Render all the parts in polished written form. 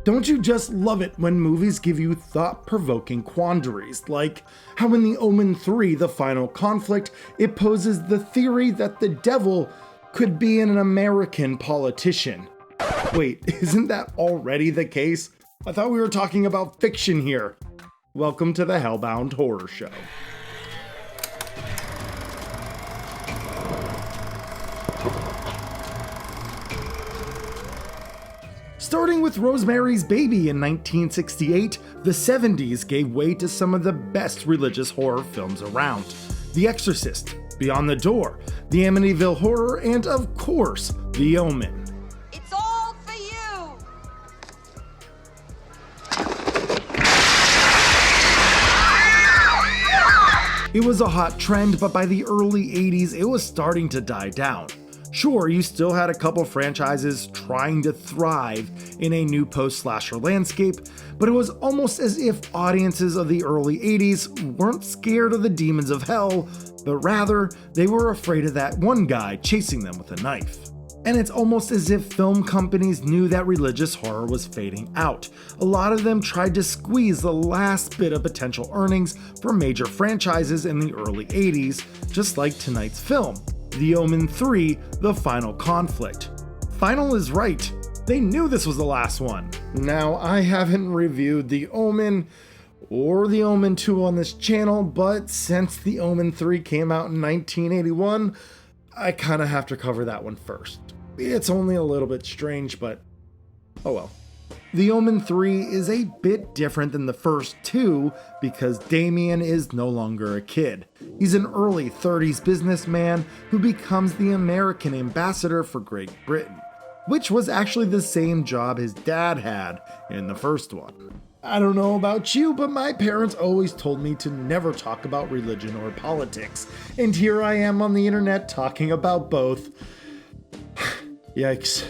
Don't you just love it when movies give you thought-provoking quandaries, like how in The Omen 3, The Final Conflict, it poses the theory that the devil could be an American politician. Wait, isn't that already the case? I thought we were talking about fiction here. Welcome to the Hellbound Horror Show. Starting with Rosemary's Baby in 1968, the 70s gave way to some of the best religious horror films around. The Exorcist, Beyond the Door, the Amityville Horror, and of course, The Omen. It's all for you! It was a hot trend, but by the early 80s, it was starting to die down. Sure, you still had a couple franchises trying to thrive in a new post-slasher landscape, but it was almost as if audiences of the early 80s weren't scared of the demons of hell, but rather they were afraid of that one guy chasing them with a knife. And it's almost as if film companies knew that religious horror was fading out. A lot of them tried to squeeze the last bit of potential earnings from major franchises in the early 80s, just like tonight's film. The Omen 3, The Final Conflict. Final is right. They knew this was the last one. Now, I haven't reviewed The Omen or The Omen 2 on this channel, but since The Omen 3 came out in 1981, I kind of have to cover that one first. It's only a little bit strange, but oh well. The Omen 3 is a bit different than the first two because Damien is no longer a kid. He's an early 30s businessman who becomes the American ambassador for Great Britain, which was actually the same job his dad had in the first one. I don't know about you, but my parents always told me to never talk about religion or politics, and here I am on the internet talking about both. Yikes.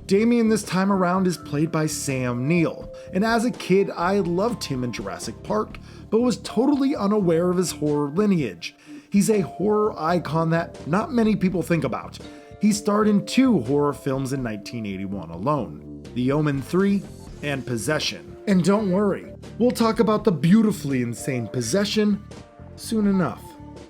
Damien this time around is played by Sam Neill, and as a kid I loved him in Jurassic Park, but was totally unaware of his horror lineage. He's a horror icon that not many people think about. He starred in 2 horror films in 1981 alone, The Omen 3 and Possession. And don't worry, we'll talk about the beautifully insane Possession soon enough.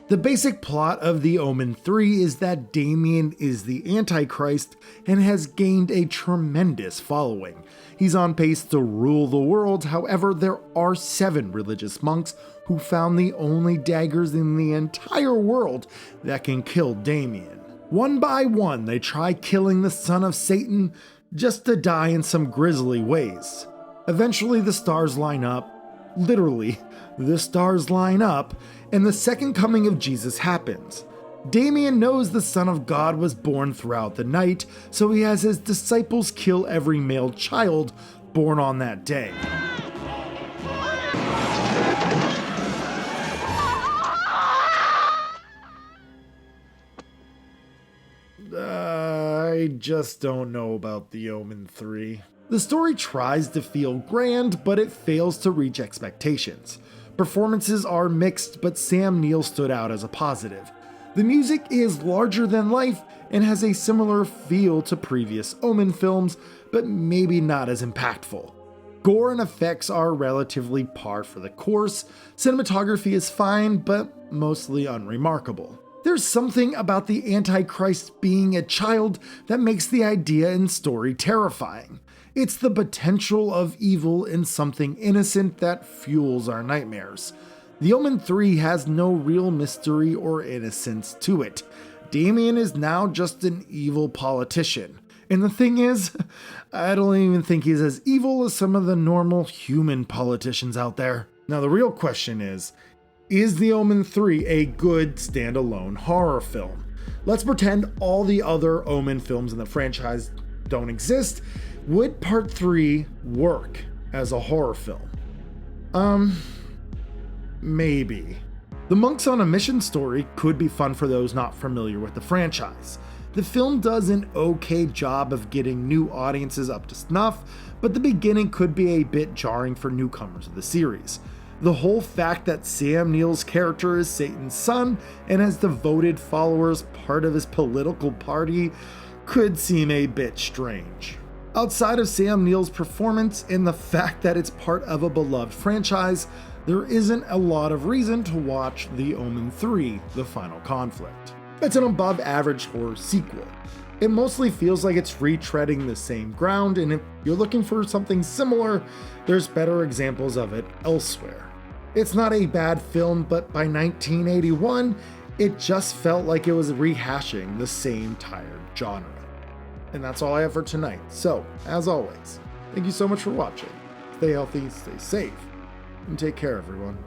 The basic plot of The Omen 3 is that Damien is the Antichrist and has gained a tremendous following. He's on pace to rule the world, however, there are 7 religious monks who found the only daggers in the entire world that can kill Damien. One by one, they try killing the son of Satan just to die in some grisly ways. Eventually, the stars line up. Literally, the stars line up, and the second coming of Jesus happens. Damien knows the Son of God was born throughout the night, so he has his disciples kill every male child born on that day. I just don't know about The Omen 3. The story tries to feel grand, but it fails to reach expectations. Performances are mixed, but Sam Neill stood out as a positive. The music is larger than life and has a similar feel to previous Omen films, but maybe not as impactful. Gore and effects are relatively par for the course. Cinematography is fine, but mostly unremarkable. There's something about the Antichrist being a child that makes the idea and story terrifying. It's the potential of evil in something innocent that fuels our nightmares. The Omen 3 has no real mystery or innocence to it. Damien is now just an evil politician. And the thing is, I don't even think he's as evil as some of the normal human politicians out there. Now the real question is The Omen 3 a good standalone horror film? Let's pretend all the other Omen films in the franchise don't exist. Would part 3 work as a horror film? Maybe. The Monks on a Mission story could be fun for those not familiar with the franchise. The film does an okay job of getting new audiences up to snuff, but the beginning could be a bit jarring for newcomers of the series. The whole fact that Sam Neill's character is Satan's son and has devoted followers part of his political party could seem a bit strange. Outside of Sam Neill's performance and the fact that it's part of a beloved franchise, there isn't a lot of reason to watch The Omen 3: The Final Conflict. It's an above average horror sequel. It mostly feels like it's retreading the same ground, and if you're looking for something similar, there's better examples of it elsewhere. It's not a bad film, but by 1981, it just felt like it was rehashing the same tired genre. And that's all I have for tonight. So, as always, thank you so much for watching. Stay healthy, stay safe, and take care, everyone.